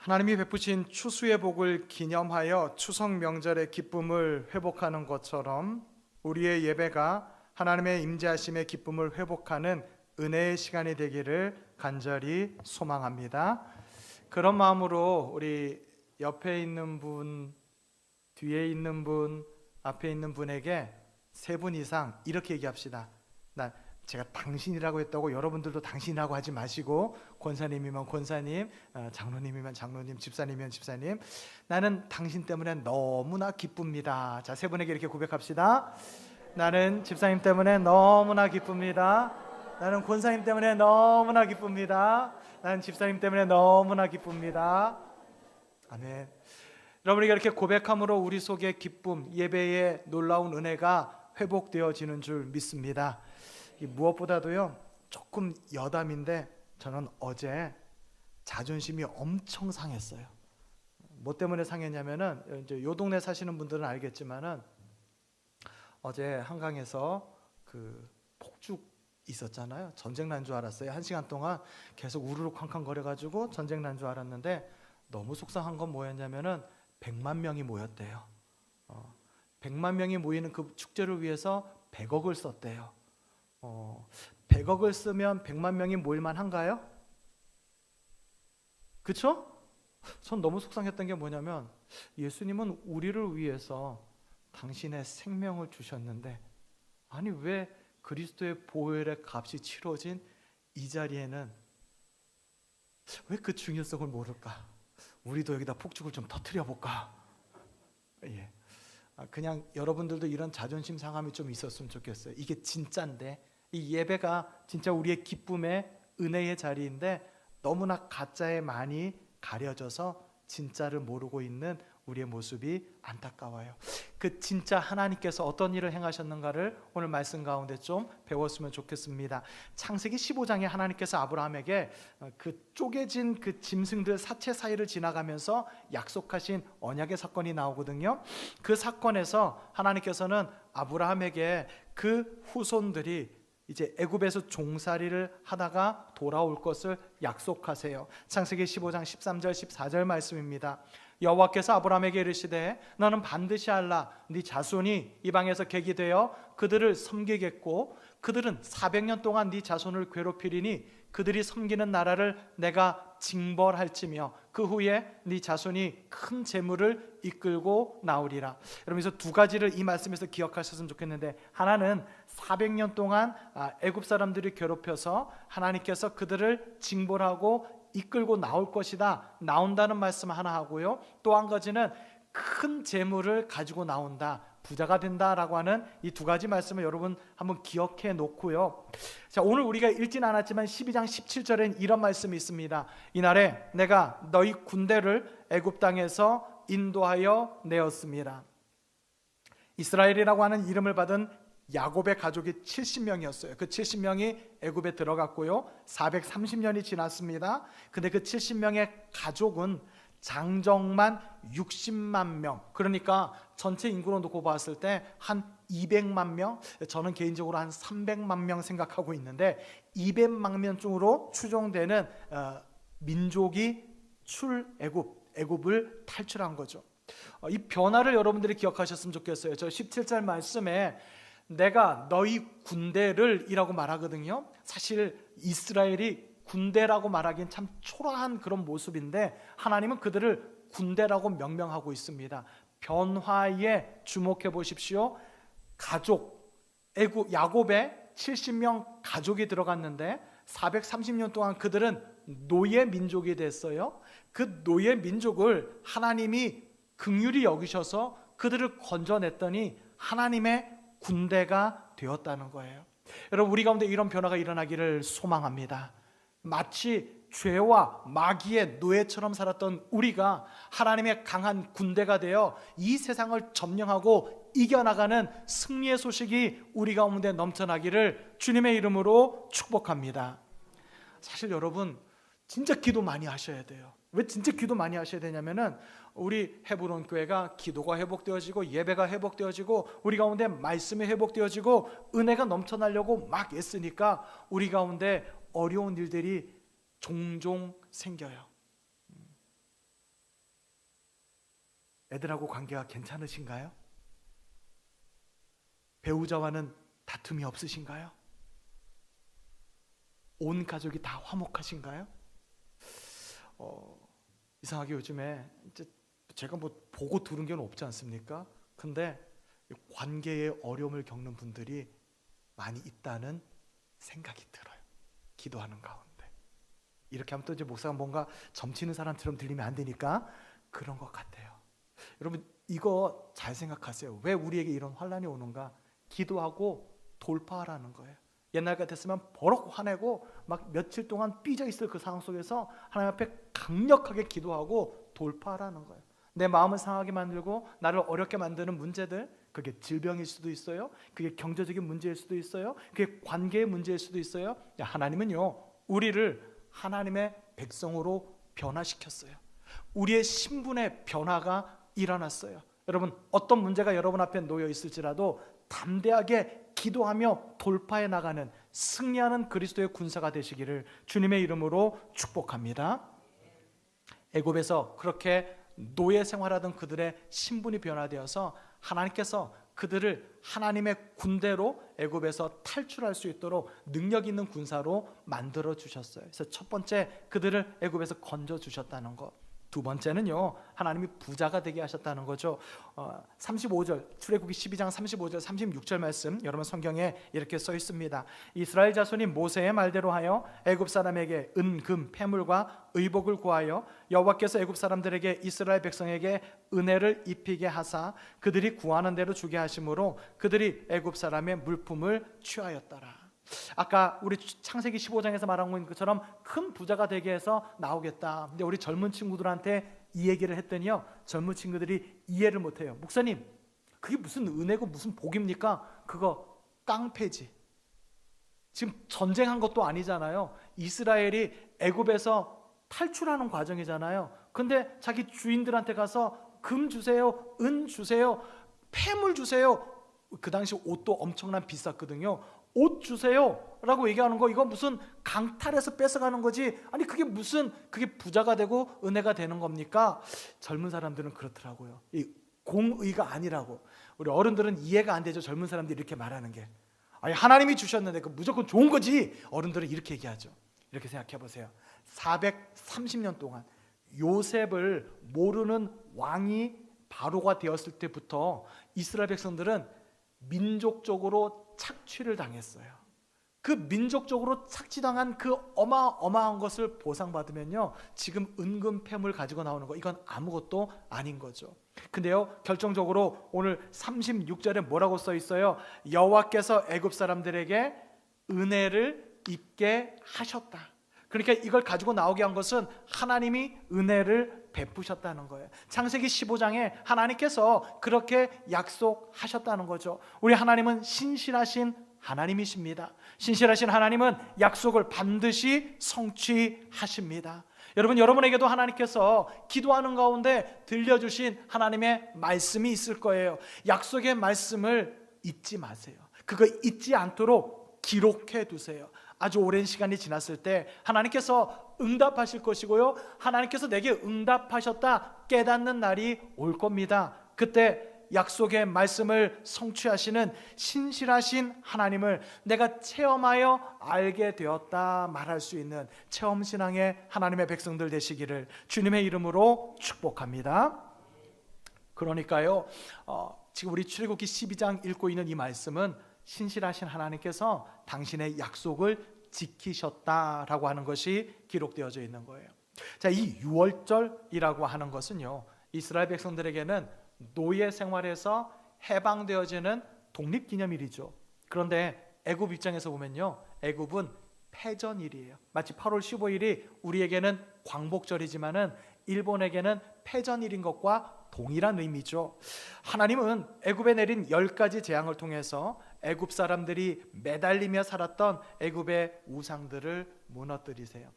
하나님이 베푸신 추수의 복을 기념하여 추석 명절의 기쁨을 회복하는 것처럼 우리의 예배가 하나님의 임재하심의 기쁨을 회복하는 은혜의 시간이 되기를 간절히 소망합니다. 그런 마음으로 우리 옆에 있는 분, 뒤에 있는 분, 앞에 있는 분에게 세 분 이상 이렇게 얘기합시다. 제가 당신이라고 했다고 여러분들도 당신이라고 하지 마시고, 권사님이면 권사님, 장로님이면 장로님, 집사님이면 집사님, 나는 당신 때문에 너무나 기쁩니다. 자, 세 분에게 이렇게 고백합시다. 나는 집사님 때문에 너무나 기쁩니다. 나는 권사님 때문에 너무나 기쁩니다. 나는 집사님 때문에 너무나 기쁩니다. 아멘. 여러분이 이렇게 고백함으로 우리 속의 기쁨, 예배의 놀라운 은혜가 회복되어지는 줄 믿습니다. 무엇보다도요, 조금 여담인데 저는 어제 자존심이 엄청 상했어요. 뭐 때문에 상했냐면은, 이제 요 동네 사시는 분들은 알겠지만은 어제 한강에서 그 폭죽 있었잖아요. 전쟁 난 줄 알았어요. 1시간 동안 계속 우르르 쾅쾅 거려가지고 전쟁 난 줄 알았는데, 너무 속상한 건 뭐였냐면은 100만 명이 모였대요. 100만 명이 모이는 그 축제를 위해서 100억을 썼대요. 100억을 쓰면 100만 명이 모일만 한가요? 그쵸? 전 너무 속상했던 게 뭐냐면, 예수님은 우리를 위해서 당신의 생명을 주셨는데, 아니 왜 그리스도의 보혈의 값이 치러진 이 자리에는 왜 그 중요성을 모를까? 우리도 여기다 폭죽을 좀 터뜨려 볼까? 예. 그냥 여러분들도 이런 자존심 상함이 좀 있었으면 좋겠어요. 이게 진짜인데, 이 예배가 진짜 우리의 기쁨의 은혜의 자리인데 너무나 가짜에 많이 가려져서 진짜를 모르고 있는 우리의 모습이 안타까워요. 그 진짜 하나님께서 어떤 일을 행하셨는가를 오늘 말씀 가운데 좀 배웠으면 좋겠습니다. 창세기 15장에 하나님께서 아브라함에게 그 쪼개진 그 짐승들 사체 사이를 지나가면서 약속하신 언약의 사건이 나오거든요. 그 사건에서 하나님께서는 아브라함에게 그 후손들이 이제 애굽에서 종살이를 하다가 돌아올 것을 약속하세요. 창세기 15장 13절 14절 말씀입니다. 여호와께서 아브라함에게 이르시되 너는 반드시 알라. 네 자손이 이방에서 객이 되어 그들을 섬기겠고 그들은 400년 동안 네 자손을 괴롭히리니 그들이 섬기는 나라를 내가 징벌할지며 그 후에 네 자손이 큰 재물을 이끌고 나오리라. 여러분, 두 가지를 이 말씀에서 기억하셨으면 좋겠는데, 하나는 400년 동안 애굽 사람들이 괴롭혀서 하나님께서 그들을 징벌하고 이끌고 나올 것이다, 나온다는 말씀 하나 하고요, 또 한 가지는 큰 재물을 가지고 나온다, 부자가 된다라고 하는 이 두 가지 말씀을 여러분 한번 기억해 놓고요. 자, 오늘 우리가 읽진 않았지만 12장 17절엔 이런 말씀이 있습니다. 이날에 내가 너희 군대를 애굽 땅에서 인도하여 내었습니다. 이스라엘이라고 하는 이름을 받은 야곱의 가족이 70명이었어요. 그 70명이 애굽에 들어갔고요, 430년이 지났습니다. 근데 그 70명의 가족은 장정만 60만 명, 그러니까 전체 인구로 놓고 봤을 때 한 200만 명, 저는 개인적으로 한 300만 명 생각하고 있는데, 200만 명 쪽으로 추정되는 민족이 애굽을 탈출한 거죠. 이 변화를 여러분들이 기억하셨으면 좋겠어요. 저 17절 말씀에 내가 너희 군대를 이라고 말하거든요. 사실 이스라엘이 군대라고 말하기엔 참 초라한 그런 모습인데, 하나님은 그들을 군대라고 명명하고 있습니다. 변화에 주목해 보십시오. 가족, 야곱의 70명 가족이 들어갔는데 430년 동안 그들은 노예 민족이 됐어요. 그 노예 민족을 하나님이 긍휼히 여기셔서 그들을 건져냈더니 하나님의 군대가 되었다는 거예요. 여러분, 우리 가운데 이런 변화가 일어나기를 소망합니다. 마치 죄와 마귀의 노예처럼 살았던 우리가 하나님의 강한 군대가 되어 이 세상을 점령하고 이겨나가는 승리의 소식이 우리 가운데 넘쳐나기를 주님의 이름으로 축복합니다. 사실 여러분, 진짜 기도 많이 하셔야 돼요. 왜 진짜 기도 많이 하셔야 되냐면은, 우리 헤브론 교회가 기도가 회복되어지고 예배가 회복되어지고 우리 가운데 말씀이 회복되어지고 은혜가 넘쳐나려고 막 애쓰니까 우리 가운데 어려운 일들이 종종 생겨요. 애들하고 관계가 괜찮으신가요? 배우자와는 다툼이 없으신가요? 온 가족이 다 화목하신가요? 이상하게 요즘에 이제 제가 뭐 보고 들은 게 없지 않습니까? 근데 관계에 어려움을 겪는 분들이 많이 있다는 생각이 들어요. 기도하는 가운데. 이렇게 하면 또 이제 목사가 뭔가 점치는 사람처럼 들리면 안 되니까 그런 것 같아요. 여러분 이거 잘 생각하세요. 왜 우리에게 이런 환난이 오는가? 기도하고 돌파하라는 거예요. 옛날 같았으면 버럭 화내고 막 며칠 동안 삐져 있을 그 상황 속에서 하나님 앞에 강력하게 기도하고 돌파하라는 거예요. 내 마음을 상하게 만들고 나를 어렵게 만드는 문제들, 그게 질병일 수도 있어요. 그게 경제적인 문제일 수도 있어요. 그게 관계의 문제일 수도 있어요. 하나님은요, 우리를 하나님의 백성으로 변화시켰어요. 우리의 신분의 변화가 일어났어요. 여러분 어떤 문제가 여러분 앞에 놓여 있을지라도 담대하게 기도하며 돌파해 나가는 승리하는 그리스도의 군사가 되시기를 주님의 이름으로 축복합니다. 애굽에서 그렇게 노예 생활하던 그들의 신분이 변화되어서 하나님께서 그들을 하나님의 군대로 애굽에서 탈출할 수 있도록 능력 있는 군사로 만들어 주셨어요. 그래서 첫 번째 그들을 애굽에서 건져 주셨다는 것. 두 번째는요, 하나님이 부자가 되게 하셨다는 거죠. 35절 출애굽기 12장 35절 36절 말씀, 여러분 성경에 이렇게 써 있습니다. 이스라엘 자손이 모세의 말대로 하여 애굽 사람에게 은, 금, 패물과 의복을 구하여 여호와께서 애굽 사람들에게 이스라엘 백성에게 은혜를 입히게 하사 그들이 구하는 대로 주게 하심으로 그들이 애굽 사람의 물품을 취하였더라. 아까 우리 창세기 15장에서 말한 것처럼 큰 부자가 되게 해서 나오겠다. 근데 우리 젊은 친구들한테 이 얘기를 했더니요, 젊은 친구들이 이해를 못해요. 목사님, 그게 무슨 은혜고 무슨 복입니까? 그거 깡패지. 지금 전쟁한 것도 아니잖아요. 이스라엘이 애굽에서 탈출하는 과정이잖아요. 근데 자기 주인들한테 가서 금 주세요, 은 주세요, 폐물 주세요. 그 당시 옷도 엄청난 비쌌거든요. 옷 주세요 라고 얘기하는 거, 이거 무슨 강탈해서 뺏어가는 거지. 아니 그게 무슨, 그게 부자가 되고 은혜가 되는 겁니까? 젊은 사람들은 그렇더라고요. 이 공의가 아니라고. 우리 어른들은 이해가 안 되죠. 젊은 사람들이 이렇게 말하는 게. 아니 하나님이 주셨는데 그 무조건 좋은 거지. 어른들은 이렇게 얘기하죠. 이렇게 생각해 보세요. 430년 동안 요셉을 모르는 왕이 바로가 되었을 때부터 이스라엘 백성들은 민족적으로 착취를 당했어요. 그 민족적으로 착취당한 그 어마어마한 것을 보상받으면요, 지금 은금 폐물 가지고 나오는 거, 이건 아무것도 아닌 거죠. 근데요, 결정적으로 오늘 36절에 뭐라고 써 있어요? 여호와께서 애굽 사람들에게 은혜를 입게 하셨다. 그러니까 이걸 가지고 나오게 한 것은 하나님이 은혜를 베푸셨다는 거예요. 창세기 15장에 하나님께서 그렇게 약속하셨다는 거죠. 우리 하나님은 신실하신 하나님이십니다. 신실하신 하나님은 약속을 반드시 성취하십니다. 여러분, 여러분에게도 하나님께서 기도하는 가운데 들려주신 하나님의 말씀이 있을 거예요. 약속의 말씀을 잊지 마세요. 그거 잊지 않도록 기록해 두세요. 아주 오랜 시간이 지났을 때 하나님께서 응답하실 것이고요, 하나님께서 내게 응답하셨다 깨닫는 날이 올 겁니다. 그때 약속의 말씀을 성취하시는 신실하신 하나님을 내가 체험하여 알게 되었다 말할 수 있는 체험신앙의 하나님의 백성들 되시기를 주님의 이름으로 축복합니다. 그러니까요, 지금 우리 출애굽기 12장 읽고 있는 이 말씀은 신실하신 하나님께서 당신의 약속을 지키셨다라고 하는 것이 기록되어져 있는 거예요. 자, 이 유월절이라고 하는 것은요, 이스라엘 백성들에게는 노예 생활에서 해방되어지는 독립기념일이죠. 그런데 애굽 입장에서 보면요, 애굽은 패전일이에요. 마치 8월 15일이 우리에게는 광복절이지만은 일본에게는 패전일인 것과 동일한 의미죠. 하나님은 애굽에 내린 10가지 재앙을 통해서 애굽 사람들이 매달리며 살았던 애굽의 우상들을 무너뜨리세요.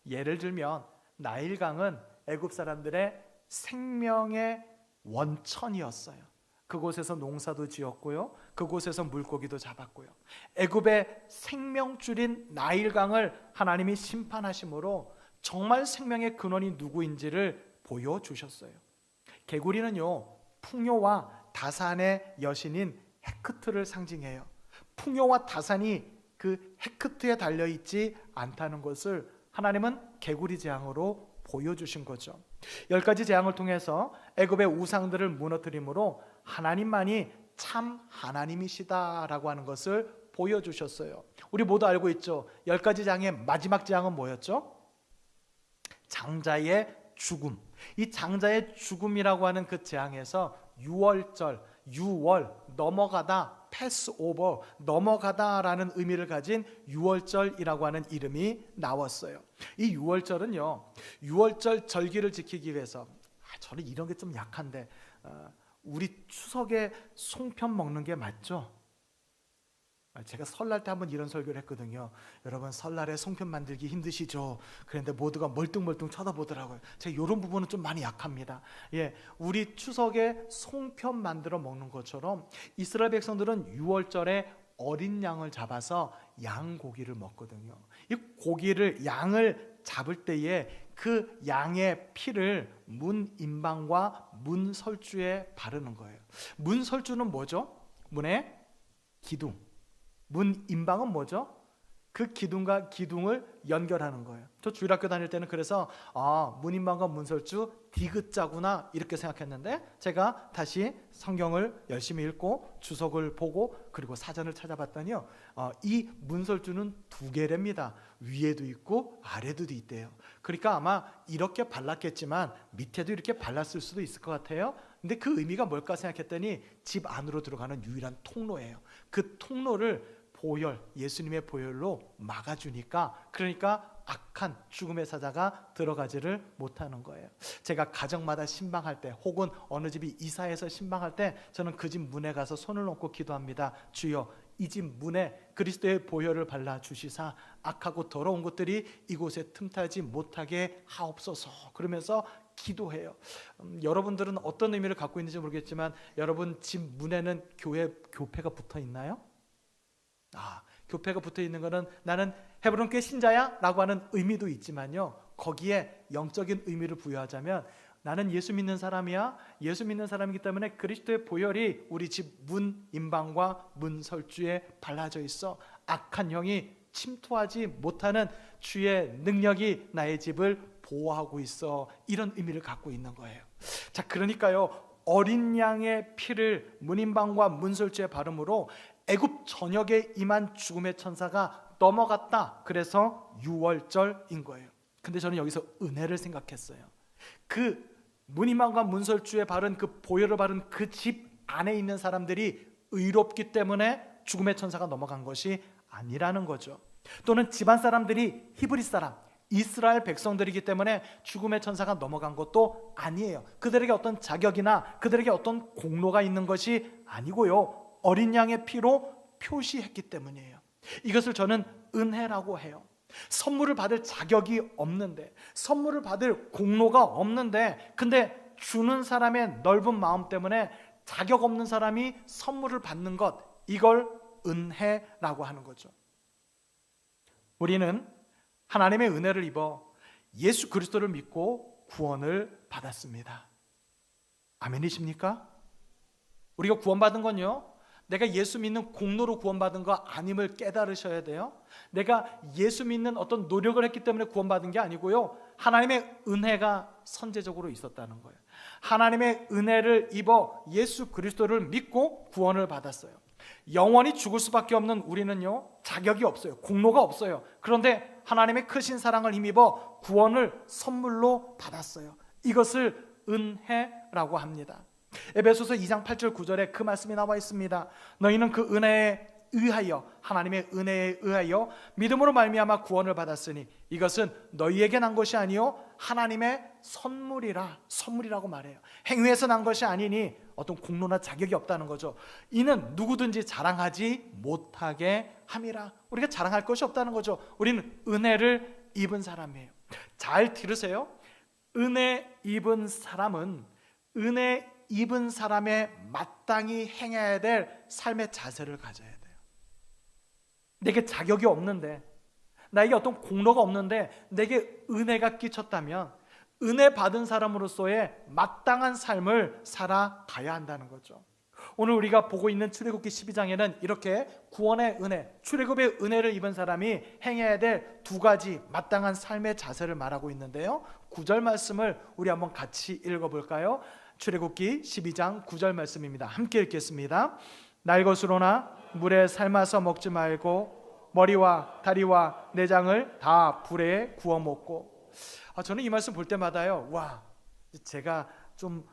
예를 들면 나일강은 애굽 사람들의 생명의 원천이었어요. 그곳에서 농사도 지었고요, 그곳에서 물고기도 잡았고요. 애굽의 생명줄인 나일강을 하나님이 심판하심으로 정말 생명의 근원이 누구인지를 보여주셨어요. 개구리는요, 풍요와 다산의 여신인 헤크트를 상징해요. 풍요와 다산이 그 헤크트에 달려있지 않다는 것을 하나님은 개구리 재앙으로 보여주신 거죠. 10가지 재앙을 통해서 애굽의 우상들을 무너뜨림으로 하나님만이 참 하나님이시다라고 하는 것을 보여주셨어요. 우리 모두 알고 있죠. 10가지 재앙의 마지막 재앙은 뭐였죠? 장자의 죽음. 이 장자의 죽음이라고 하는 그 재앙에서 유월절, 유월, 넘어가다, 패스오버, 넘어가다라는 의미를 가진 유월절이라고 하는 이름이 나왔어요. 이 유월절은요, 유월절 절기를 지키기 위해서, 저는 이런 게 좀 약한데, 우리 추석에 송편 먹는 게 맞죠? 제가 설날 때 한번 이런 설교를 했거든요. 여러분, 설날에 송편 만들기 힘드시죠? 그런데 모두가 멀뚱멀뚱 쳐다보더라고요. 제가 이런 부분은 좀 많이 약합니다. 우리 추석에 송편 만들어 먹는 것처럼 이스라엘 백성들은 유월절에 어린 양을 잡아서 양고기를 먹거든요. 이 고기를, 양을 잡을 때에 그 양의 피를 문 임방과 문 설주에 바르는 거예요. 문 설주는 뭐죠? 문의 기둥. 문 임방은 뭐죠? 그 기둥과 기둥을 연결하는 거예요. 저 주일학교 다닐 때는 그래서 문 임방과 문 설주 디귿자구나 이렇게 생각했는데, 제가 다시 성경을 열심히 읽고 주석을 보고 그리고 사전을 찾아봤더니요, 이 문설주는 2개랍니다. 위에도 있고 아래도 있대요. 그러니까 아마 이렇게 발랐겠지만 밑에도 이렇게 발랐을 수도 있을 것 같아요. 근데 그 의미가 뭘까 생각했더니 집 안으로 들어가는 유일한 통로예요. 그 통로를 보혈, 예수님의 보혈로 막아주니까, 그러니까 악한 죽음의 사자가 들어가지를 못하는 거예요. 제가 가정마다 신방할 때, 혹은 어느 집이 이사해서 신방할 때, 저는 그 집 문에 가서 손을 얹고 기도합니다. 주여, 이 집 문에 그리스도의 보혈을 발라 주시사 악하고 더러운 것들이 이곳에 틈타지 못하게 하옵소서. 그러면서 기도해요. 여러분들은 어떤 의미를 갖고 있는지 모르겠지만, 여러분 집 문에는 교회가 붙어 있나요? 교패가 붙어 있는 것은 나는 헤브론 교회 신자야 라고 하는 의미도 있지만요, 거기에 영적인 의미를 부여하자면 나는 예수 믿는 사람이야. 예수 믿는 사람이기 때문에 그리스도의 보혈이 우리 집 문 임방과 문 설주에 발라져 있어. 악한 영이 침투하지 못하는 주의 능력이 나의 집을 보호하고 있어. 이런 의미를 갖고 있는 거예요. 자, 그러니까요, 어린 양의 피를 문임방과 문설주에 바름으로 애굽 전역에 임한 죽음의 천사가 넘어갔다. 그래서 유월절인 거예요. 근데 저는 여기서 은혜를 생각했어요. 그 문임방과 문설주에 바른 그 보혈을 바른 그 집 안에 있는 사람들이 의롭기 때문에 죽음의 천사가 넘어간 것이 아니라는 거죠. 또는 집안 사람들이 히브리 사람, 이스라엘 백성들이기 때문에 죽음의 천사가 넘어간 것도 아니에요. 그들에게 어떤 자격이나 그들에게 어떤 공로가 있는 것이 아니고요, 어린 양의 피로 표시했기 때문이에요. 이것을 저는 은혜라고 해요. 선물을 받을 자격이 없는데, 선물을 받을 공로가 없는데, 근데 주는 사람의 넓은 마음 때문에 자격 없는 사람이 선물을 받는 것, 이걸 은혜라고 하는 거죠. 우리는 하나님의 은혜를 입어 예수 그리스도를 믿고 구원을 받았습니다. 아멘이십니까? 우리가 구원받은 건요, 내가 예수 믿는 공로로 구원받은 거 아님을 깨달으셔야 돼요. 내가 예수 믿는 어떤 노력을 했기 때문에 구원받은 게 아니고요, 하나님의 은혜가 선제적으로 있었다는 거예요. 하나님의 은혜를 입어 예수 그리스도를 믿고 구원을 받았어요. 영원히 죽을 수밖에 없는 우리는요, 자격이 없어요. 공로가 없어요. 그런데 하나님의 크신 사랑을 힘입어 구원을 선물로 받았어요. 이것을 은혜라고 합니다. 에베소서 2장 8절 9절에 그 말씀이 나와 있습니다. 너희는 그 은혜에 의하여, 하나님의 은혜에 의하여 믿음으로 말미암아 구원을 받았으니 이것은 너희에게 난 것이 아니요 하나님의 선물이라고 말해요. 행위에서 난 것이 아니니 어떤 공로나 자격이 없다는 거죠. 이는 누구든지 자랑하지 못하게 함이라. 우리가 자랑할 것이 없다는 거죠. 우리는 은혜를 입은 사람이에요. 잘 들으세요. 은혜 입은 사람은 은혜 입은 사람의 마땅히 행해야 될 삶의 자세를 가져야 돼요. 내게 자격이 없는데, 나에게 어떤 공로가 없는데 내게 은혜가 끼쳤다면, 은혜 받은 사람으로서의 마땅한 삶을 살아가야 한다는 거죠. 오늘 우리가 보고 있는 출애굽기 12장에는 이렇게 구원의 은혜, 출애굽의 은혜를 입은 사람이 행해야 될 두 가지 마땅한 삶의 자세를 말하고 있는데요, 9절 말씀을 우리 한번 같이 읽어볼까요? 출애굽기 12장 9절 말씀입니다. 함께 읽겠습니다. 날 것으로나 물에 삶아서 먹지 말고 머리와 다리와 내장을 다 불에 구워 먹고. 저는 이 말씀 볼 때마다요, 와, 제가 좀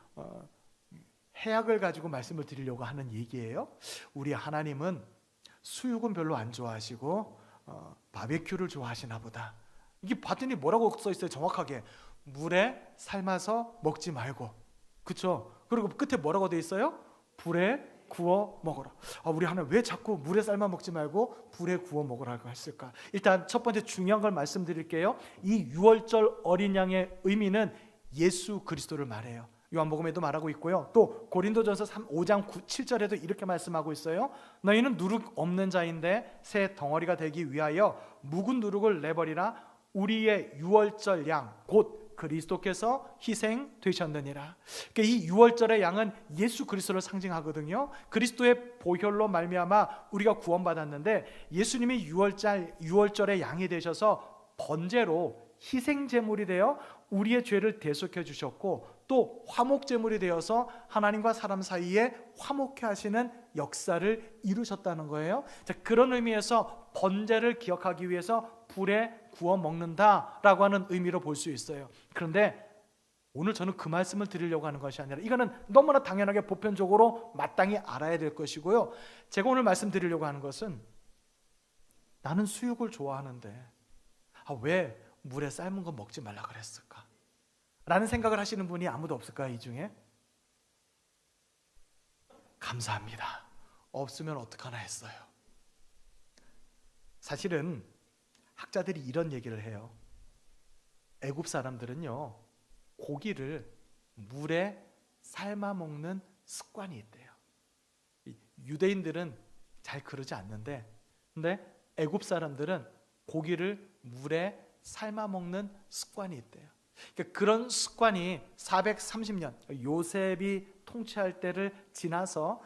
해악을 가지고 말씀을 드리려고 하는 얘기예요. 우리 하나님은 수육은 별로 안 좋아하시고 바베큐를 좋아하시나 보다. 이게 봤더니 뭐라고 써 있어요? 정확하게 물에 삶아서 먹지 말고, 그렇죠? 그리고 끝에 뭐라고 돼 있어요? 불에 구워 먹어라. 우리 하나님 왜 자꾸 물에 삶아 먹지 말고 불에 구워 먹으라고 했을까? 일단 첫 번째 중요한 걸 말씀드릴게요. 이 유월절 어린 양의 의미는 예수 그리스도를 말해요. 요한복음에도 말하고 있고요, 또 고린도전서 5장 7절에도 이렇게 말씀하고 있어요. 너희는 누룩 없는 자인데 새 덩어리가 되기 위하여 묵은 누룩을 내버리라. 우리의 유월절 양 곧 그리스도께서 희생되셨느니라. 그러니까 이 유월절의 양은 예수 그리스도를 상징하거든요. 그리스도의 보혈로 말미암아 우리가 구원받았는데, 예수님이 유월절의 양이 되셔서 번제로 희생제물이 되어 우리의 죄를 대속해 주셨고, 또 화목제물이 되어서 하나님과 사람 사이에 화목해 하시는 역사를 이루셨다는 거예요. 자, 그런 의미에서 번제를 기억하기 위해서 불에 구워 먹는다라고 하는 의미로 볼 수 있어요. 그런데 오늘 저는 그 말씀을 드리려고 하는 것이 아니라, 이거는 너무나 당연하게 보편적으로 마땅히 알아야 될 것이고요, 제가 오늘 말씀드리려고 하는 것은, 나는 수육을 좋아하는데 왜 물에 삶은 거 먹지 말라 그랬을까? 라는 생각을 하시는 분이 아무도 없을까요? 이 중에? 감사합니다. 없으면 어떡하나 했어요. 사실은 학자들이 이런 얘기를 해요. 애굽 사람들은요, 고기를 물에 삶아 먹는 습관이 있대요. 유대인들은 잘 그러지 않는데, 근데 애굽 사람들은 고기를 물에 삶아 먹는 습관이 있대요. 그러니까 그런 습관이 430년 요셉이 통치할 때를 지나서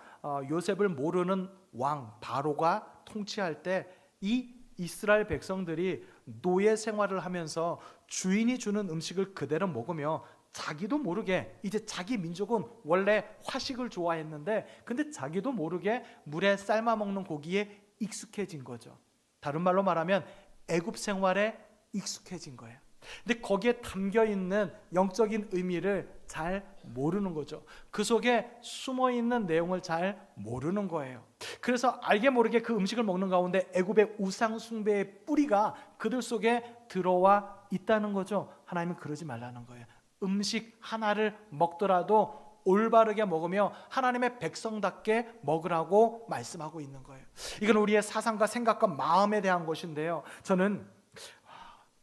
요셉을 모르는 왕 바로가 통치할 때 이 이스라엘 백성들이 노예 생활을 하면서 주인이 주는 음식을 그대로 먹으며 자기도 모르게, 이제 자기 민족은 원래 화식을 좋아했는데 근데 자기도 모르게 물에 삶아 먹는 고기에 익숙해진 거죠. 다른 말로 말하면 애굽 생활에 익숙해진 거예요. 근데 거기에 담겨있는 영적인 의미를 잘 모르는 거죠. 그 속에 숨어있는 내용을 잘 모르는 거예요. 그래서 알게 모르게 그 음식을 먹는 가운데 애굽의 우상 숭배의 뿌리가 그들 속에 들어와 있다는 거죠. 하나님은 그러지 말라는 거예요. 음식 하나를 먹더라도 올바르게 먹으며 하나님의 백성답게 먹으라고 말씀하고 있는 거예요. 이건 우리의 사상과 생각과 마음에 대한 것인데요, 저는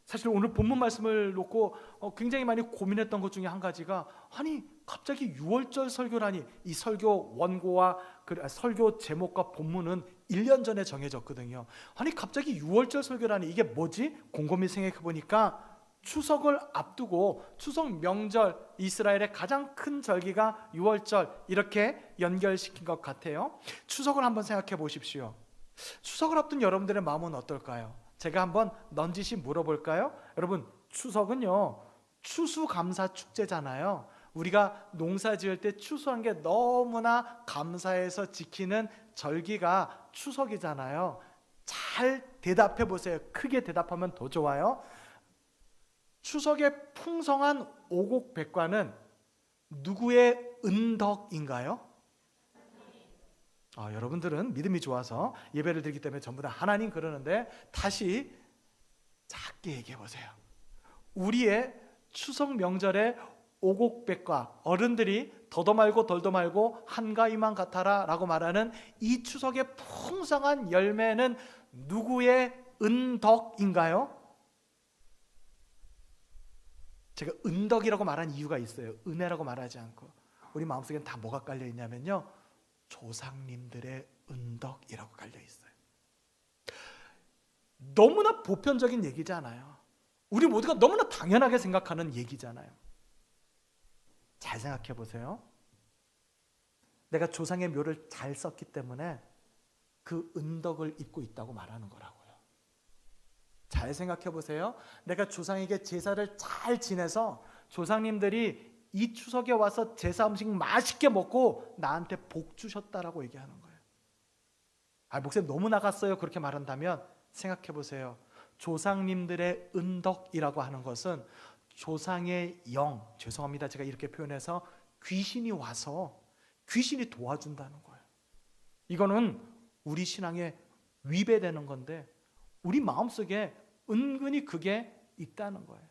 사실 오늘 본문 말씀을 놓고 굉장히 많이 고민했던 것 중에 한 가지가, 아니 갑자기 6월절 설교라니. 이 설교 원고와 설교 제목과 본문은 1년 전에 정해졌거든요. 아니 갑자기 6월절 설교라니, 이게 뭐지? 곰곰이 생각해 보니까 추석을 앞두고 추석 명절, 이스라엘의 가장 큰 절기가 6월절, 이렇게 연결시킨 것 같아요. 추석을 한번 생각해 보십시오. 추석을 앞둔 여러분들의 마음은 어떨까요? 제가 한번 넌지시 물어볼까요? 여러분, 추석은요 추수감사 축제잖아요. 우리가 농사 지을 때 추수한 게 너무나 감사해서 지키는 절기가 추석이잖아요. 잘 대답해 보세요. 크게 대답하면 더 좋아요. 추석의 풍성한 오곡백과는 누구의 은덕인가요? 여러분들은 믿음이 좋아서 예배를 드리기 때문에 전부 다 하나님 그러는데, 다시 작게 얘기해 보세요. 우리의 추석 명절에 오곡백과, 어른들이 더도 말고 덜도 말고 한가위만 같아라 라고 말하는 이 추석의 풍성한 열매는 누구의 은덕인가요? 제가 은덕이라고 말한 이유가 있어요. 은혜라고 말하지 않고. 우리 마음속엔 다 뭐가 깔려 있냐면요, 조상님들의 은덕이라고 깔려 있어요. 너무나 보편적인 얘기잖아요. 우리 모두가 너무나 당연하게 생각하는 얘기잖아요. 잘 생각해 보세요. 내가 조상의 묘를 잘 썼기 때문에 그 은덕을 입고 있다고 말하는 거라고요. 잘 생각해 보세요. 내가 조상에게 제사를 잘 지내서 조상님들이 이 추석에 와서 제사 음식 맛있게 먹고 나한테 복 주셨다라고 얘기하는 거예요. 목사님 너무 나갔어요. 그렇게 말한다면 생각해 보세요. 조상님들의 은덕이라고 하는 것은 조상의 영, 죄송합니다, 제가 이렇게 표현해서 귀신이 와서 귀신이 도와준다는 거예요. 이거는 우리 신앙에 위배되는 건데 우리 마음속에 은근히 그게 있다는 거예요.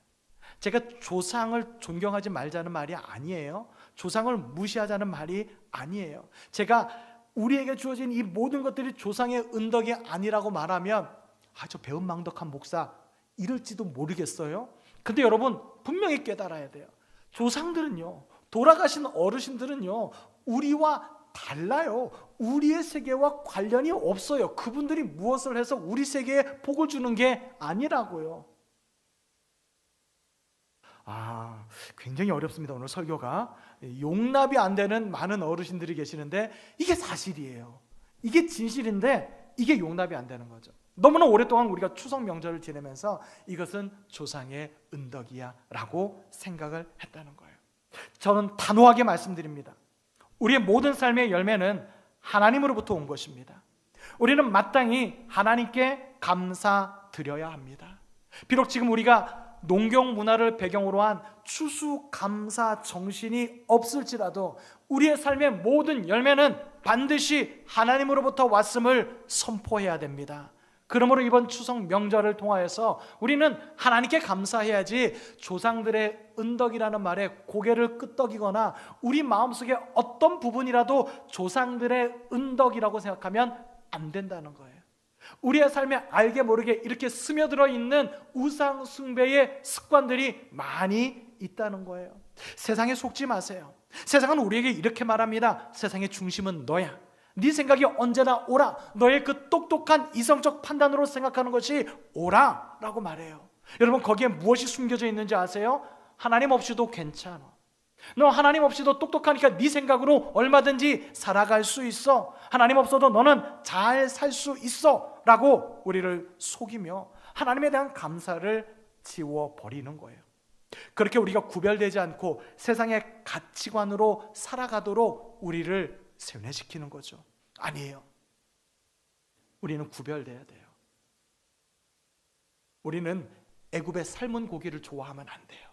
제가 조상을 존경하지 말자는 말이 아니에요. 조상을 무시하자는 말이 아니에요. 제가 우리에게 주어진 이 모든 것들이 조상의 은덕이 아니라고 말하면 저 배은망덕한 목사 이럴지도 모르겠어요. 근데 여러분 분명히 깨달아야 돼요. 조상들은요, 돌아가신 어르신들은요, 우리와 달라요. 우리의 세계와 관련이 없어요. 그분들이 무엇을 해서 우리 세계에 복을 주는 게 아니라고요. 굉장히 어렵습니다. 오늘 설교가 용납이 안 되는 많은 어르신들이 계시는데 이게 사실이에요. 이게 진실인데 이게 용납이 안 되는 거죠. 너무나 오랫동안 우리가 추석 명절을 지내면서 이것은 조상의 은덕이야 라고 생각을 했다는 거예요. 저는 단호하게 말씀드립니다. 우리의 모든 삶의 열매는 하나님으로부터 온 것입니다. 우리는 마땅히 하나님께 감사드려야 합니다. 비록 지금 우리가 농경 문화를 배경으로 한 추수감사 정신이 없을지라도 우리의 삶의 모든 열매는 반드시 하나님으로부터 왔음을 선포해야 됩니다. 그러므로 이번 추석 명절을 통하여서 우리는 하나님께 감사해야지 조상들의 은덕이라는 말에 고개를 끄덕이거나 우리 마음속에 어떤 부분이라도 조상들의 은덕이라고 생각하면 안 된다는 거예요. 우리의 삶에 알게 모르게 이렇게 스며들어 있는 우상 숭배의 습관들이 많이 있다는 거예요. 세상에 속지 마세요. 세상은 우리에게 이렇게 말합니다. 세상의 중심은 너야. 네 생각이 언제나 옳아. 너의 그 똑똑한 이성적 판단으로 생각하는 것이 옳아 라고 말해요. 여러분 거기에 무엇이 숨겨져 있는지 아세요? 하나님 없이도 괜찮아. 너 하나님 없이도 똑똑하니까 네 생각으로 얼마든지 살아갈 수 있어. 하나님 없어도 너는 잘 살 수 있어 라고 우리를 속이며 하나님에 대한 감사를 지워버리는 거예요. 그렇게 우리가 구별되지 않고 세상의 가치관으로 살아가도록 우리를 세뇌시키는 거죠. 아니에요. 우리는 구별돼야 돼요. 우리는 애굽의 삶은 고기를 좋아하면 안 돼요.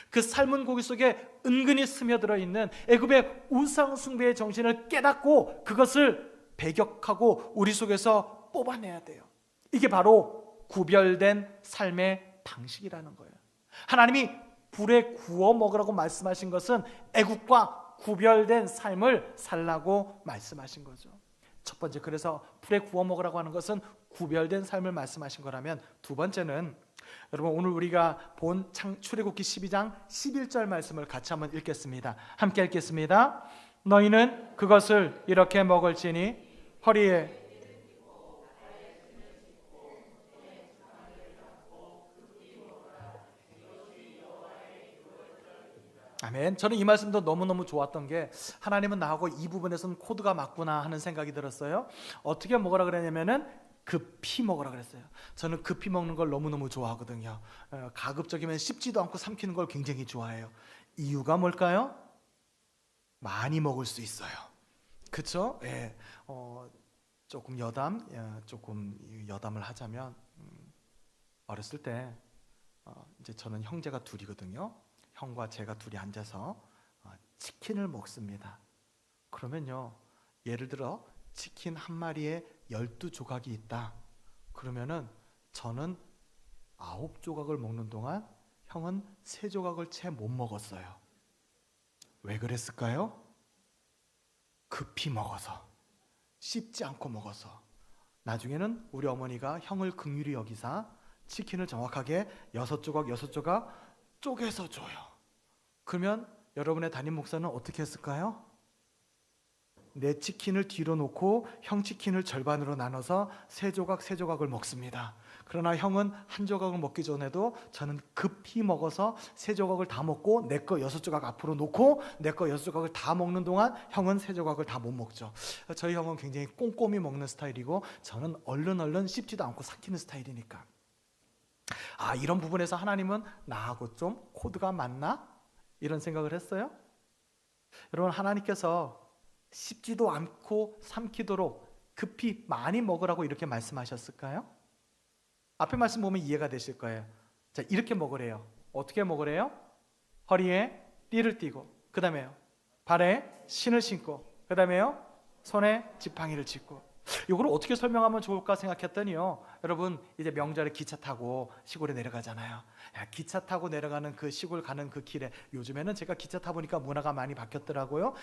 그 삶은 고기 속에 은근히 스며들어 있는 애굽의 우상 숭배의 정신을 깨닫고 그것을 배격하고 우리 속에서 뽑아내야 돼요. 이게 바로 구별된 삶의 방식이라는 거예요. 하나님이 불에 구워 먹으라고 말씀하신 것은 애굽과 구별된 삶을 살라고 말씀하신 거죠. 첫 번째, 그래서 불에 구워 먹으라고 하는 것은 구별된 삶을 말씀하신 거라면, 두 번째는 여러분 오늘 우리가 본 출애굽기 12장 11절 말씀을 같이 한번 읽겠습니다. 함께 읽겠습니다. 너희는 그것을 이렇게 먹을지니 허리에 아멘. 저는 이 말씀도 너무너무 좋았던 게 하나님은 나하고 이 부분에서는 코드가 맞구나 하는 생각이 들었어요. 어떻게 먹으라 그랬냐면은 급히 먹으라 그랬어요. 저는 급히 먹는 걸 너무너무 좋아하거든요. 가급적이면 씹지도 않고 삼키는 걸 굉장히 좋아해요. 이유가 뭘까요? 많이 먹을 수 있어요. 그렇죠? 예. 조금 여담을 하자면 어렸을 때 이제 저는 형제가 둘이거든요. 형과 제가 둘이 앉아서 치킨을 먹습니다. 그러면요, 예를 들어 치킨 한 마리에 12조각이 있다. 그러면은 저는 9조각을 먹는 동안 형은 3조각을 채 못 먹었어요. 왜 그랬을까요? 급히 먹어서, 씹지 않고 먹어서. 나중에는 우리 어머니가 형을 긍휼히 여기사 치킨을 정확하게 6조각 쪼개서 줘요. 그러면 여러분의 담임 목사는 어떻게 했을까요? 내 치킨을 뒤로 놓고 형 치킨을 절반으로 나눠서 3조각을 먹습니다. 그러나 형은 한 조각을 먹기 전에도 저는 급히 먹어서 세 조각을 다 먹고 내 거 여섯 조각 앞으로 놓고 내 거 여섯 조각을 다 먹는 동안 형은 세 조각을 다 못 먹죠. 저희 형은 굉장히 꼼꼼히 먹는 스타일이고 저는 얼른 씹지도 않고 삭히는 스타일이니까. 이런 부분에서 하나님은 나하고 좀 코드가 맞나? 이런 생각을 했어요. 여러분, 하나님께서 씹지도 않고 삼키도록 급히 많이 먹으라고 이렇게 말씀하셨을까요? 앞에 말씀 보면 이해가 되실 거예요. 자, 이렇게 먹으래요. 어떻게 먹으래요? 허리에 띠를 띠고, 그 다음에요 발에 신을 신고, 그 다음에요 손에 지팡이를 짚고. 이걸 어떻게 설명하면 좋을까 생각했더니요, 여러분 이제 명절에 기차 타고 시골에 내려가잖아요. 기차 타고 내려가는 그 시골 가는 그 길에, 요즘에는 제가 기차 타보니까 문화가 많이 바뀌었더라고요.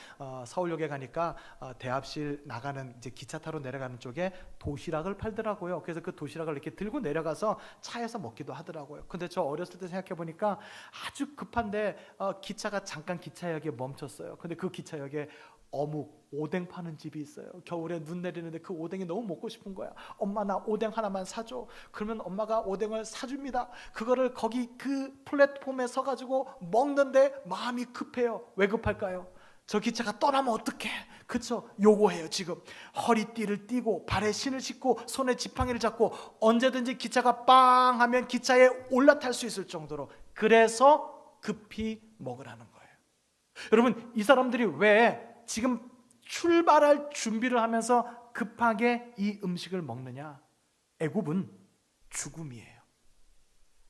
서울역에 가니까 대합실 나가는 이제 기차 타러 내려가는 쪽에 도시락을 팔더라고요. 그래서 그 도시락을 이렇게 들고 내려가서 차에서 먹기도 하더라고요. 근데 저 어렸을 때 생각해 보니까 아주 급한데 기차가 잠깐 기차역에 멈췄어요. 근데 그 기차역에 어묵, 오뎅 파는 집이 있어요. 겨울에 눈 내리는데 그 오뎅이 너무 먹고 싶은 거야. 엄마, 나 오뎅 하나만 사줘. 그러면 엄마가 오뎅을 사줍니다. 그거를 거기 그 플랫폼에 서가지고 먹는데 마음이 급해요. 왜 급할까요? 저 기차가 떠나면 어떡해? 그쵸? 요거해요. 지금 허리띠를 띠고 발에 신을 신고 손에 지팡이를 잡고 언제든지 기차가 빵 하면 기차에 올라탈 수 있을 정도로, 그래서 급히 먹으라는 거예요. 여러분, 이 사람들이 왜 지금 출발할 준비를 하면서 급하게 이 음식을 먹느냐? 애굽은 죽음이에요.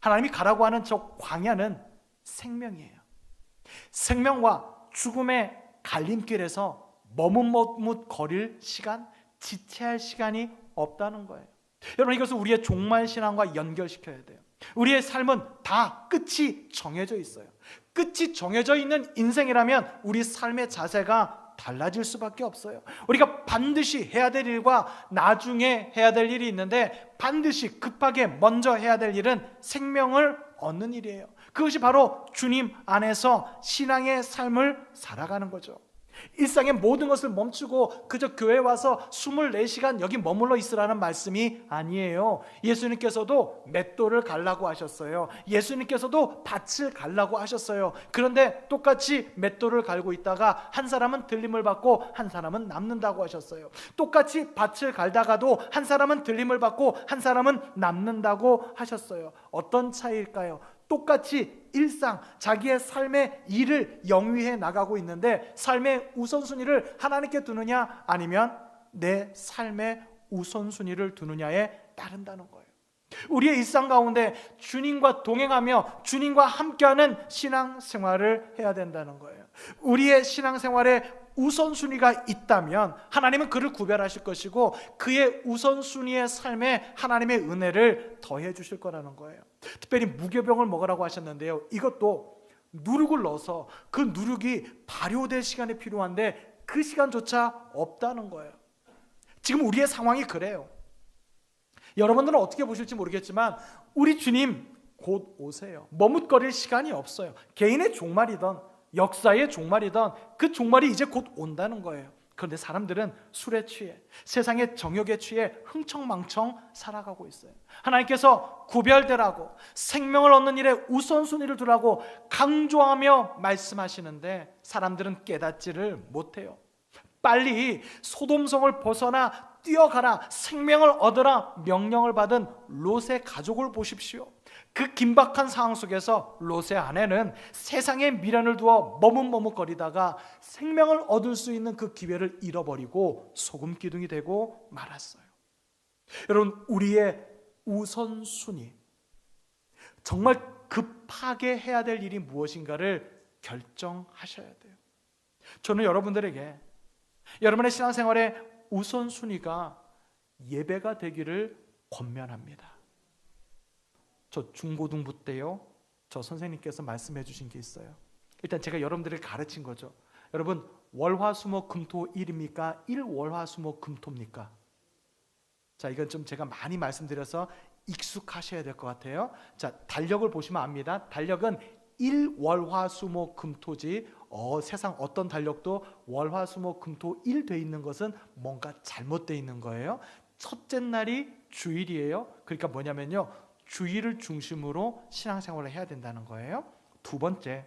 하나님이 가라고 하는 저 광야는 생명이에요. 생명과 죽음의 갈림길에서 머뭇머뭇거릴 시간, 지체할 시간이 없다는 거예요. 여러분, 이것을 우리의 종말 신앙과 연결시켜야 돼요. 우리의 삶은 다 끝이 정해져 있어요. 끝이 정해져 있는 인생이라면 우리 삶의 자세가 달라질 수밖에 없어요. 우리가 반드시 해야 될 일과 나중에 해야 될 일이 있는데, 반드시 급하게 먼저 해야 될 일은 생명을 얻는 일이에요. 그것이 바로 주님 안에서 신앙의 삶을 살아가는 거죠. 일상의 모든 것을 멈추고 그저 교회에 와서 24시간 여기 머물러 있으라는 말씀이 아니에요. 예수님께서도 맷돌을 갈라고 하셨어요. 예수님께서도 밭을 갈라고 하셨어요. 그런데 똑같이 맷돌을 갈고 있다가 한 사람은 들림을 받고 한 사람은 남는다고 하셨어요. 똑같이 밭을 갈다가도 한 사람은 들림을 받고 한 사람은 남는다고 하셨어요. 어떤 차이일까요? 똑같이 일상, 자기의 삶의 일을 영위해 나가고 있는데 삶의 우선순위를 하나님께 두느냐 아니면 내 삶의 우선순위를 두느냐에 따른다는 거예요. 우리의 일상 가운데 주님과 동행하며 주님과 함께하는 신앙생활을 해야 된다는 거예요. 우리의 신앙생활에 우선순위가 있다면 하나님은 그를 구별하실 것이고 그의 우선순위의 삶에 하나님의 은혜를 더해 주실 거라는 거예요. 특별히 무교병을 먹으라고 하셨는데요, 이것도 누룩을 넣어서 그 누룩이 발효될 시간이 필요한데 그 시간조차 없다는 거예요. 지금 우리의 상황이 그래요. 여러분들은 어떻게 보실지 모르겠지만 우리 주님 곧 오세요. 머뭇거릴 시간이 없어요. 개인의 종말이든 역사의 종말이든 그 종말이 이제 곧 온다는 거예요. 그런데 사람들은 술에 취해, 세상의 정욕에 취해 흥청망청 살아가고 있어요. 하나님께서 구별되라고, 생명을 얻는 일에 우선순위를 두라고 강조하며 말씀하시는데 사람들은 깨닫지를 못해요. 빨리 소돔성을 벗어나 뛰어가라, 생명을 얻으라 명령을 받은 롯의 가족을 보십시오. 그 긴박한 상황 속에서 롯의 아내는 세상의 미련을 두어 머뭇머뭇거리다가 생명을 얻을 수 있는 그 기회를 잃어버리고 소금 기둥이 되고 말았어요. 여러분, 우리의 우선순위, 정말 급하게 해야 될 일이 무엇인가를 결정하셔야 돼요. 저는 여러분들에게 여러분의 신앙생활의 우선순위가 예배가 되기를 권면합니다. 저 중고등부 때요, 저 선생님께서 말씀해 주신 게 있어요. 일단 제가 여러분들을 가르친 거죠. 여러분, 월화수목금토일입니까? 일월화수목금토입니까? 자, 이건 좀 제가 많이 말씀드려서 익숙하셔야 될 것 같아요. 자, 달력을 보시면 압니다. 달력은 일월화수목금토지 세상 어떤 달력도 월화수목금토 일 돼 있는 것은 뭔가 잘못되어 있는 거예요. 첫째 날이 주일이에요. 그러니까 뭐냐면요, 주일을 중심으로 신앙생활을 해야 된다는 거예요. 두 번째,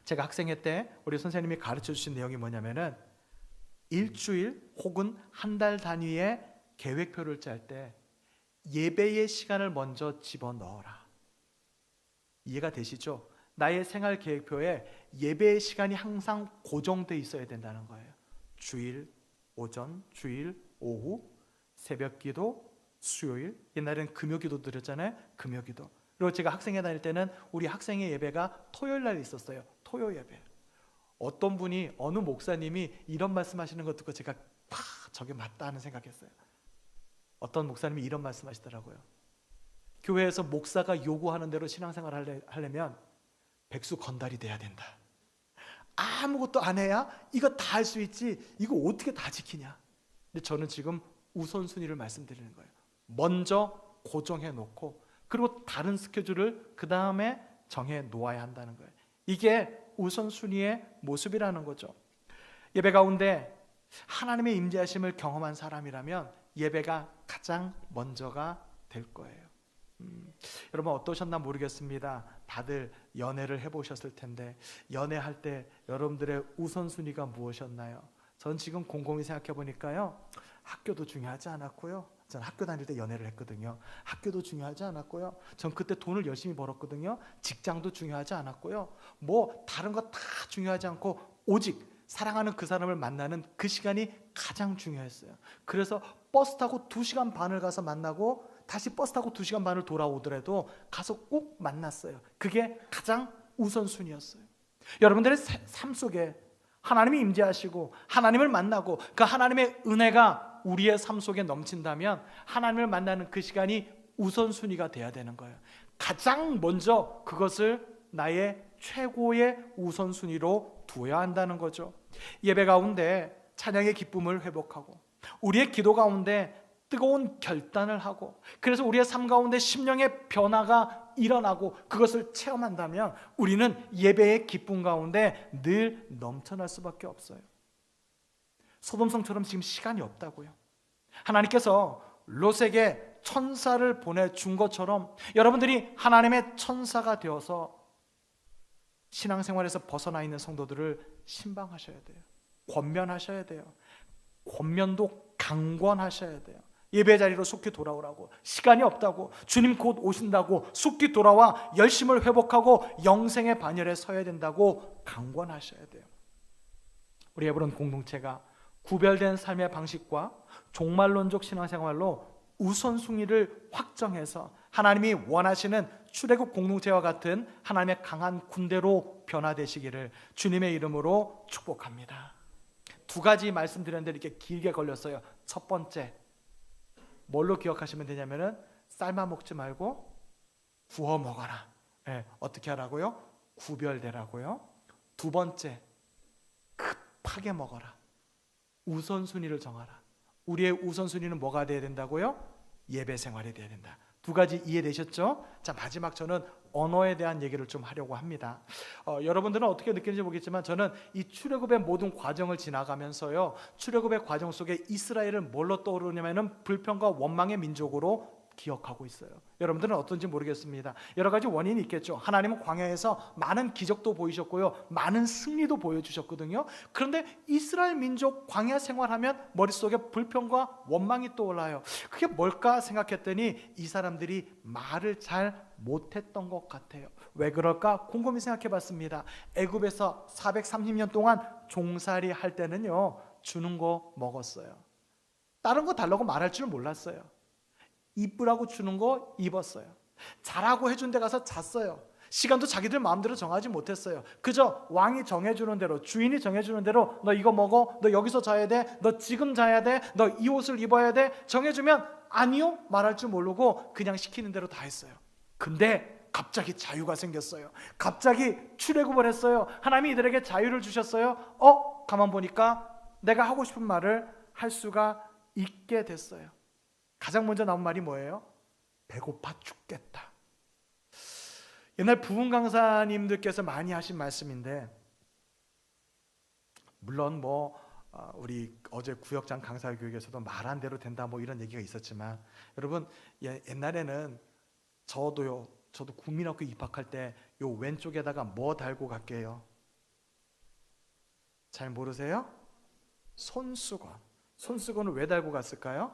제가 학생회 때 우리 선생님이 가르쳐 주신 내용이 뭐냐면은 일주일 혹은 한 달 단위의 계획표를 짤 때 예배의 시간을 먼저 집어넣어라. 이해가 되시죠? 나의 생활 계획표에 예배의 시간이 항상 고정돼 있어야 된다는 거예요. 주일 오전, 주일 오후, 새벽기도, 수요일, 옛날에는 금요기도 드렸잖아요. 금요기도. 그리고 제가 학생회 다닐 때는 우리 학생회 예배가 토요일 날 있었어요. 토요 예배. 어떤 분이, 어느 목사님이 이런 말씀하시는 거 듣고 제가 저게 맞다 하는 생각했어요. 어떤 목사님이 이런 말씀하시더라고요. 교회에서 목사가 요구하는 대로 신앙생활을 하려면 백수 건달이 돼야 된다. 아무것도 안 해야 이거 다 할 수 있지, 이거 어떻게 다 지키냐. 근데 저는 지금 우선순위를 말씀드리는 거예요. 먼저 고정해 놓고 그리고 다른 스케줄을 그 다음에 정해 놓아야 한다는 거예요. 이게 우선순위의 모습이라는 거죠. 예배 가운데 하나님의 임재하심을 경험한 사람이라면 예배가 가장 먼저가 될 거예요. 여러분 어떠셨나 모르겠습니다. 다들 연애를 해보셨을 텐데 연애할 때 여러분들의 우선순위가 무엇이었나요? 전 지금 곰곰이 생각해 보니까요, 학교도 중요하지 않았고요. 전 학교 다닐 때 연애를 했거든요. 학교도 중요하지 않았고요. 전 그때 돈을 열심히 벌었거든요. 직장도 중요하지 않았고요. 뭐 다른 거 다 중요하지 않고 오직 사랑하는 그 사람을 만나는 그 시간이 가장 중요했어요. 그래서 버스 타고 2시간 반을 가서 만나고 다시 버스 타고 2시간 반을 돌아오더라도 가서 꼭 만났어요. 그게 가장 우선순위였어요. 여러분들의 삶 속에 하나님이 임재하시고 하나님을 만나고 그 하나님의 은혜가 우리의 삶 속에 넘친다면 하나님을 만나는 그 시간이 우선순위가 돼야 되는 거예요. 가장 먼저 그것을 나의 최고의 우선순위로 두어야 한다는 거죠. 예배 가운데 찬양의 기쁨을 회복하고 우리의 기도 가운데 뜨거운 결단을 하고 그래서 우리의 삶 가운데 심령의 변화가 일어나고 그것을 체험한다면 우리는 예배의 기쁨 가운데 늘 넘쳐날 수밖에 없어요. 소돔성처럼 지금 시간이 없다고요. 하나님께서 롯에게 천사를 보내준 것처럼 여러분들이 하나님의 천사가 되어서 신앙생활에서 벗어나 있는 성도들을 신방하셔야 돼요. 권면하셔야 돼요. 권면도 강권하셔야 돼요. 예배 자리로 속히 돌아오라고, 시간이 없다고, 주님 곧 오신다고, 속히 돌아와 열심을 회복하고 영생의 반열에 서야 된다고 강권하셔야 돼요. 우리 에브론 공동체가 구별된 삶의 방식과 종말론적 신앙생활로 우선순위를 확정해서 하나님이 원하시는 출애굽 공동체와 같은 하나님의 강한 군대로 변화되시기를 주님의 이름으로 축복합니다. 2가지 말씀드렸는데 이렇게 길게 걸렸어요. 첫 번째, 뭘로 기억하시면 되냐면은 삶아 먹지 말고 구워 먹어라. 어떻게 하라고요? 구별되라고요. 2번째, 급하게 먹어라. 우선순위를 정하라. 우리의 우선순위는 뭐가 돼야 된다고요? 예배 생활이 돼야 된다. 2가지 이해되셨죠? 자, 마지막 저는 언어에 대한 얘기를 좀 하려고 합니다. 여러분들은 어떻게 느끼는지 모르겠지만 저는 이 출애굽의 모든 과정을 지나가면서요, 출애굽의 과정 속에 이스라엘은 뭘로 떠오르냐면은 불평과 원망의 민족으로 기억하고 있어요. 여러분들은 어떤지 모르겠습니다. 여러 가지 원인이 있겠죠. 하나님은 광야에서 많은 기적도 보이셨고요, 많은 승리도 보여주셨거든요. 그런데 이스라엘 민족 광야 생활하면 머릿속에 불평과 원망이 떠올라요. 그게 뭘까 생각했더니 이 사람들이 말을 잘 못했던 것 같아요. 왜 그럴까 곰곰이 생각해봤습니다. 애굽에서 430년 동안 종살이 할 때는요, 주는 거 먹었어요. 다른 거 달라고 말할 줄 몰랐어요. 이쁘라고 주는 거 입었어요. 자라고 해준 데 가서 잤어요. 시간도 자기들 마음대로 정하지 못했어요. 그저 왕이 정해주는 대로, 주인이 정해주는 대로 너 이거 먹어, 너 여기서 자야 돼, 너 지금 자야 돼, 너 이 옷을 입어야 돼 정해주면 아니요 말할 줄 모르고 그냥 시키는 대로 다 했어요. 근데 갑자기 자유가 생겼어요. 갑자기 출애굽을 했어요. 하나님이 이들에게 자유를 주셨어요. 가만 보니까 내가 하고 싶은 말을 할 수가 있게 됐어요. 가장 먼저 나온 말이 뭐예요? 배고파 죽겠다. 옛날 부흥 강사님들께서 많이 하신 말씀인데, 물론 우리 어제 구역장 강사 교육에서도 말한 대로 된다 뭐 이런 얘기가 있었지만, 여러분 옛날에는 저도 국민학교 입학할 때 요 왼쪽에다가 뭐 달고 갈게요? 잘 모르세요? 손수건. 손수건을 왜 달고 갔을까요?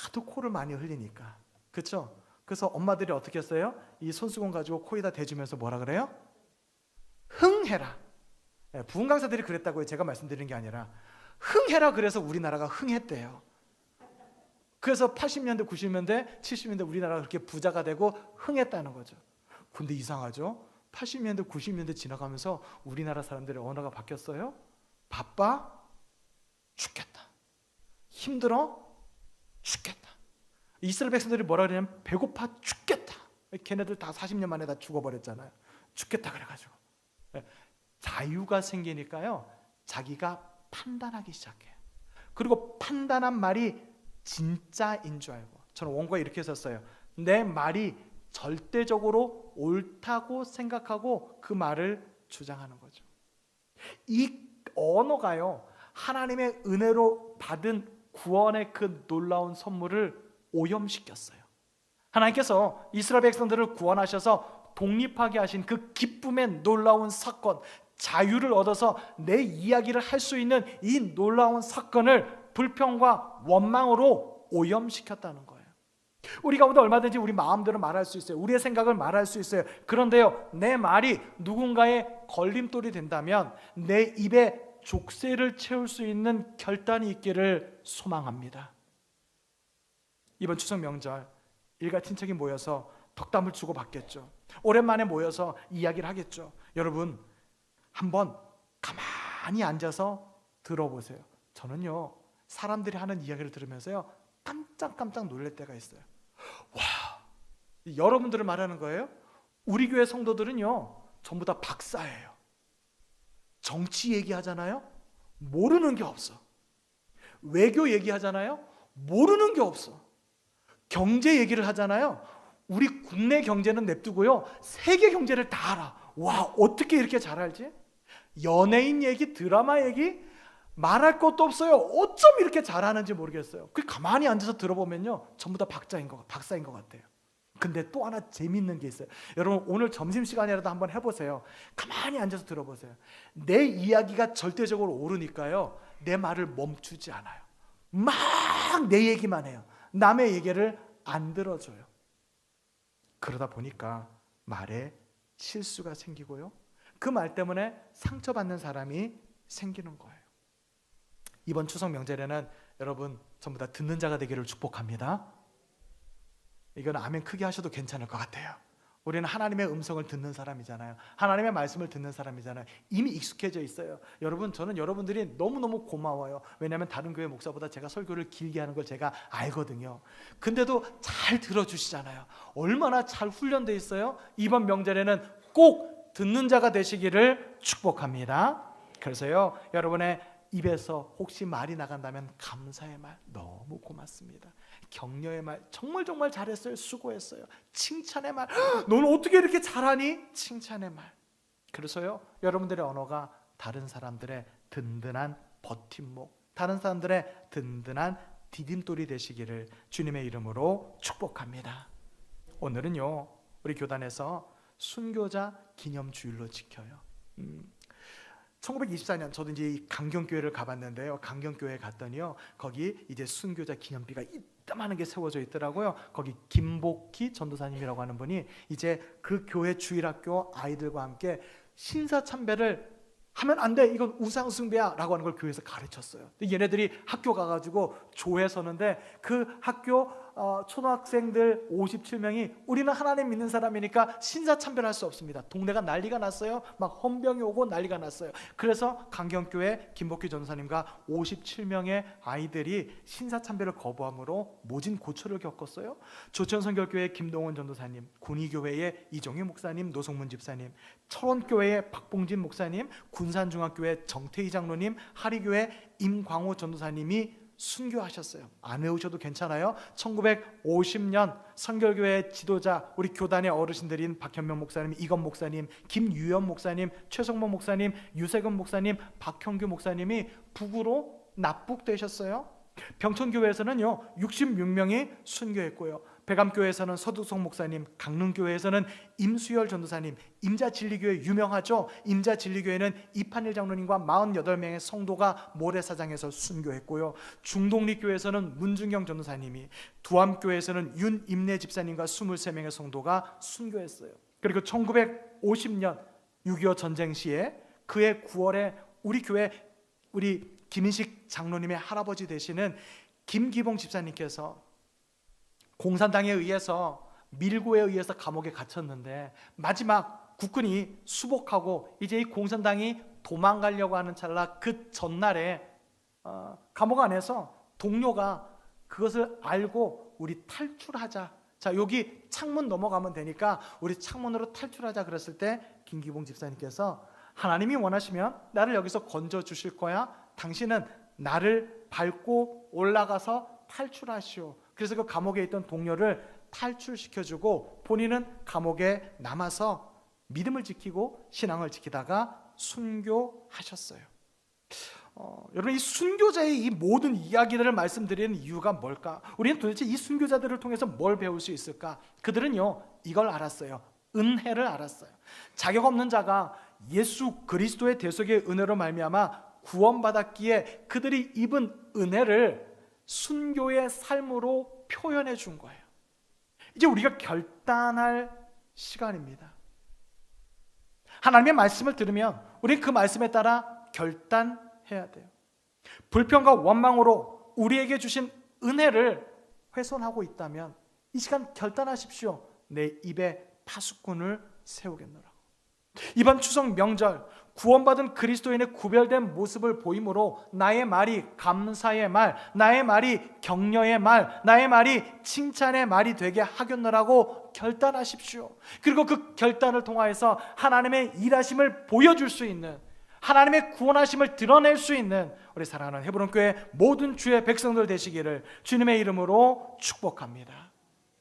하도 코를 많이 흘리니까. 그렇죠? 그래서 엄마들이 어떻게 했어요? 이 손수건 가지고 코에다 대주면서 뭐라 그래요? 흥해라. 부흥 강사들이 그랬다고요. 제가 말씀드리는 게 아니라 흥해라. 그래서 우리나라가 흥했대요. 그래서 80년대, 90년대, 70년대 우리나라가 그렇게 부자가 되고 흥했다는 거죠. 근데 이상하죠? 80년대, 90년대 지나가면서 우리나라 사람들의 언어가 바뀌었어요. 바빠? 죽겠다. 힘들어? 죽겠다. 이스라엘 백성들이 뭐라 그러냐면 배고파 죽겠다. 걔네들 다 40년 만에 다 죽어버렸잖아요. 죽겠다 그래가지고. 자유가 생기니까요, 자기가 판단하기 시작해요. 그리고 판단한 말이 진짜인 줄 알고. 저는 원고에 이렇게 썼어요. 내 말이 절대적으로 옳다고 생각하고 그 말을 주장하는 거죠. 이 언어가요, 하나님의 은혜로 받은 구원의 그 놀라운 선물을 오염시켰어요. 하나님께서 이스라엘 백성들을 구원하셔서 독립하게 하신 그 기쁨의 놀라운 사건, 자유를 얻어서 내 이야기를 할 수 있는 이 놀라운 사건을 불평과 원망으로 오염시켰다는 거예요. 우리 가운데 얼마든지 우리 마음대로 말할 수 있어요. 우리의 생각을 말할 수 있어요. 그런데요, 내 말이 누군가의 걸림돌이 된다면 내 입에 족쇄를 채울 수 있는 결단이 있기를 소망합니다. 이번 추석 명절 일가 친척이 모여서 덕담을 주고받겠죠. 오랜만에 모여서 이야기를 하겠죠. 여러분, 한번 가만히 앉아서 들어보세요. 저는요, 사람들이 하는 이야기를 들으면서요, 깜짝깜짝 놀랄 때가 있어요. 와, 여러분들을 말하는 거예요? 우리 교회 성도들은요, 전부 다 박사예요. 정치 얘기하잖아요? 모르는 게 없어. 외교 얘기하잖아요? 모르는 게 없어. 경제 얘기를 하잖아요? 우리 국내 경제는 냅두고요, 세계 경제를 다 알아. 와, 어떻게 이렇게 잘 알지? 연예인 얘기, 드라마 얘기 말할 것도 없어요. 어쩜 이렇게 잘하는지 모르겠어요. 그 가만히 앉아서 들어보면요, 전부 다 박사인 것 같아요. 근데 또 하나 재밌는 게 있어요. 여러분, 오늘 점심시간이라도 한번 해보세요. 가만히 앉아서 들어보세요. 내 이야기가 절대적으로 옳으니까요, 내 말을 멈추지 않아요. 막 내 얘기만 해요. 남의 얘기를 안 들어줘요. 그러다 보니까 말에 실수가 생기고요, 그 말 때문에 상처받는 사람이 생기는 거예요. 이번 추석 명절에는 여러분 전부 다 듣는 자가 되기를 축복합니다. 이건 아멘 크게 하셔도 괜찮을 것 같아요. 우리는 하나님의 음성을 듣는 사람이잖아요. 하나님의 말씀을 듣는 사람이잖아요. 이미 익숙해져 있어요. 여러분, 저는 여러분들이 너무너무 고마워요. 왜냐하면 다른 교회 목사보다 제가 설교를 길게 하는 걸 제가 알거든요. 근데도 잘 들어주시잖아요. 얼마나 잘 훈련되어 있어요. 이번 명절에는 꼭 듣는 자가 되시기를 축복합니다. 그래서요, 여러분의 입에서 혹시 말이 나간다면 감사의 말, 너무 고맙습니다. 격려의 말, 정말 잘했어요, 수고했어요. 칭찬의 말, 너는 어떻게 이렇게 잘하니? 칭찬의 말. 그래서요, 여러분들의 언어가 다른 사람들의 든든한 버팀목, 다른 사람들의 든든한 디딤돌이 되시기를 주님의 이름으로 축복합니다. 오늘은요, 우리 교단에서 순교자 기념주일로 지켜요. 1924년 저도 이제 이 강경교회를 가봤는데요. 강경교회 갔더니요, 거기 이제 순교자 기념비가 이따만한 게 세워져 있더라고요. 거기 김복희 전도사님이라고 하는 분이 이제 그 교회 주일학교 아이들과 함께 신사참배를 하면 안 돼, 이건 우상숭배야 라고 하는 걸 교회에서 가르쳤어요. 얘네들이 학교 가가지고 조회 서는데 그 학교 초등학생들 57명이 우리는 하나님 믿는 사람이니까 신사참배를 할 수 없습니다. 동네가 난리가 났어요. 막 헌병이 오고 난리가 났어요. 그래서 강경교회 김복희 전사님과 57명의 아이들이 신사참배를 거부함으로 모진 고초를 겪었어요. 조천선교교회 김동원 전도사님, 군의교회의 이종희 목사님, 노성문 집사님, 철원교회의 박봉진 목사님, 군산중학교회 정태희 장로님, 하리교회 임광호 전도사님이 순교하셨어요. 안 외우셔도 괜찮아요. 1950년 선결교회 지도자, 우리 교단의 어르신들인 박현명 목사님, 이건 목사님, 김유연 목사님, 최성모 목사님, 유세근 목사님, 박형규 목사님이 북으로 납북되셨어요. 병천교회에서는요 66명이 순교했고요. 백암교회에서는 서두성 목사님, 강릉교회에서는 임수열 전도사님, 임자진리교회 유명하죠. 임자진리교회는 이판일 장로님과 48명의 성도가 모래사장에서 순교했고요. 중동리교회에서는 문중경 전도사님이, 두암교회에서는 윤임내 집사님과 23명의 성도가 순교했어요. 그리고 1950년 6.25 전쟁 시에 그해 9월에 우리 교회, 우리 김인식 장로님의 할아버지 되시는 김기봉 집사님께서 공산당에 의해서, 밀고에 의해서 감옥에 갇혔는데 마지막 국군이 수복하고 이제 이 공산당이 도망가려고 하는 찰나 그 전날에 감옥 안에서 동료가 그것을 알고 우리 탈출하자, 자 여기 창문 넘어가면 되니까 우리 창문으로 탈출하자 그랬을 때 김기봉 집사님께서 하나님이 원하시면 나를 여기서 건져 주실 거야, 당신은 나를 밟고 올라가서 탈출하시오. 그래서 그 감옥에 있던 동료를 탈출시켜주고 본인은 감옥에 남아서 믿음을 지키고 신앙을 지키다가 순교하셨어요. 여러분, 이 순교자의 이 모든 이야기들을 말씀드리는 이유가 뭘까? 우리는 도대체 이 순교자들을 통해서 뭘 배울 수 있을까? 그들은요 이걸 알았어요. 은혜를 알았어요. 자격 없는 자가 예수 그리스도의 대속의 은혜로 말미암아 구원받았기에 그들이 입은 은혜를 순교의 삶으로 표현해 준 거예요. 이제 우리가 결단할 시간입니다. 하나님의 말씀을 들으면 우리는 그 말씀에 따라 결단해야 돼요. 불평과 원망으로 우리에게 주신 은혜를 훼손하고 있다면 이 시간 결단하십시오. 내 입에 파수꾼을 세우겠노라. 이번 추석 명절 구원받은 그리스도인의 구별된 모습을 보이므로 나의 말이 감사의 말, 나의 말이 격려의 말, 나의 말이 칭찬의 말이 되게 하겠노라고 결단하십시오. 그리고 그 결단을 통하여서 하나님의 일하심을 보여줄 수 있는, 하나님의 구원하심을 드러낼 수 있는 우리 사랑하는 헤브론교회 모든 주의 백성들 되시기를 주님의 이름으로 축복합니다.